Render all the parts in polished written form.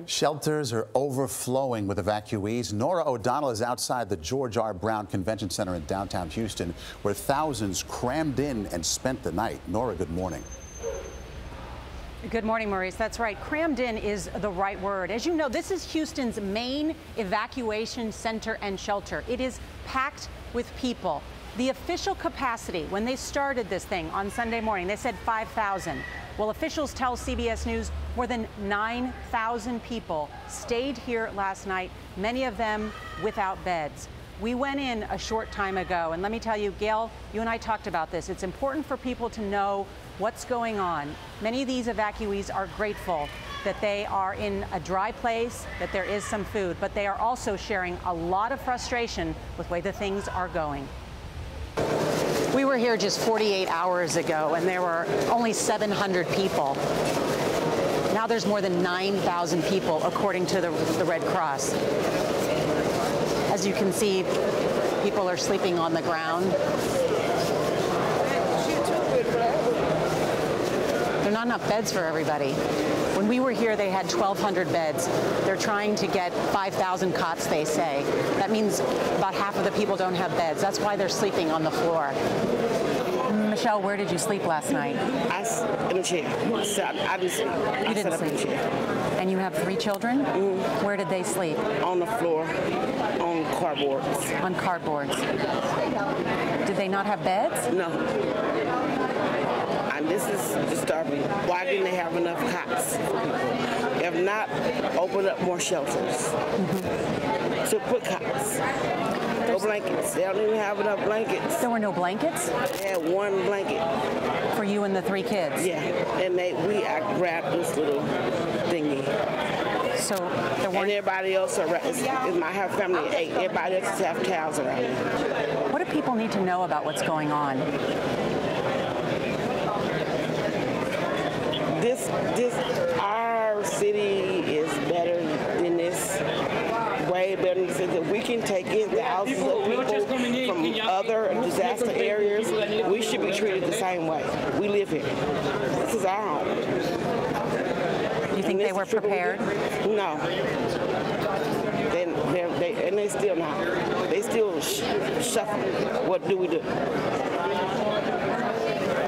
Shelters are overflowing with evacuees. Norah O'Donnell is outside the George R. Brown Convention Center in downtown Houston, where thousands crammed in and spent the night. Norah, good morning. Good morning, Maurice. That's right. Crammed in is the right word. As you know, this is Houston's main evacuation center and shelter. It is packed with people. The official capacity, when they started this thing on Sunday morning, they said 5,000. Well, officials tell CBS News more than 9,000 people stayed here last night, many of them without beds. We went in a short time ago, and let me tell you, Gayle, you and I talked about this. It's important for people to know what's going on. Many of these evacuees are grateful that they are in a dry place, that there is some food, but they are also sharing a lot of frustration with the way the things are going. We were here just 48 hours ago, and there were only 700 people. Now there's more than 9,000 people, according to the Red Cross. As you can see, people are sleeping on the ground. There are not enough beds for everybody. When we were here, they had 1,200 beds. They're trying to get 5,000 cots, they say. That means about half of the people don't have beds. That's why they're sleeping on the floor. Michelle, where did you sleep last night? In a chair. I didn't sleep. You didn't sleep? In a chair. And you have 3 children? Mm-hmm. Where did they sleep? On the floor, on cardboards. On cardboards. Did they not have beds? No. And this is disturbing. Why didn't they have enough cots for people? If not, open up more shelters. Mm-hmm. So put cots. No blankets. They don't even have enough blankets. There were no blankets? They had 1 blanket. For you and the 3 kids? Yeah. And I grabbed this little thingy. So there weren't... And everybody else around, I have family of 8. Everybody else have cows around me. What do people need to know about what's going on? Our city is better than this. Way better than this. That we can take in thousands of people from other disaster areas. We should be treated the same way. We live here. This is our home. You think they were prepared? No. And they still not. They still shuffle. What do we do?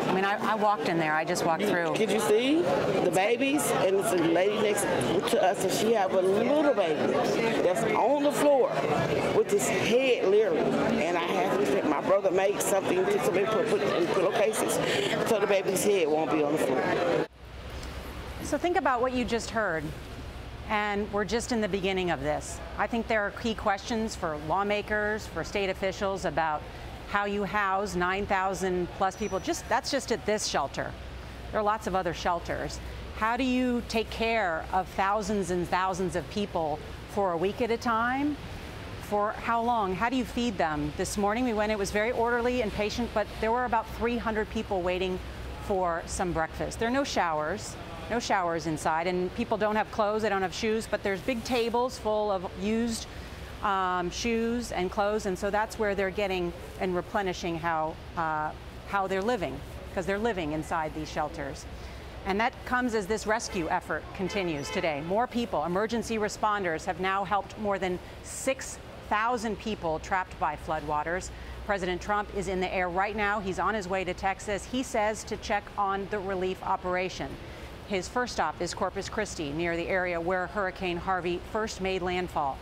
I mean, I walked in there. I just walked through. Could you see the babies? And it's a lady next to us, and she have a little baby that's on the floor with his head literally. And I have to think my brother made something to somebody put in pillowcases so the baby's head won't be on the floor. So think about what you just heard. And we're just in the beginning of this. I think there are key questions for lawmakers, for state officials about how you house 9,000 plus people. That's just at this shelter. There are lots of other shelters. How do you take care of thousands and thousands of people for a week at a time? For how long? How do you feed them? This morning we went, it was very orderly and patient, but there were about 300 people waiting for some breakfast. There are no showers inside, and people don't have clothes, they don't have shoes, but there's big tables full of used shoes and clothes, and so that's where they're getting and replenishing how they're living, because they're living inside these shelters. And that comes as this rescue effort continues today. More people, emergency responders, have now helped more than 6,000 people trapped by floodwaters. President Trump is in the air right now. He's on his way to Texas. He says to check on the relief operation. His first stop is Corpus Christi, near the area where Hurricane Harvey first made landfall.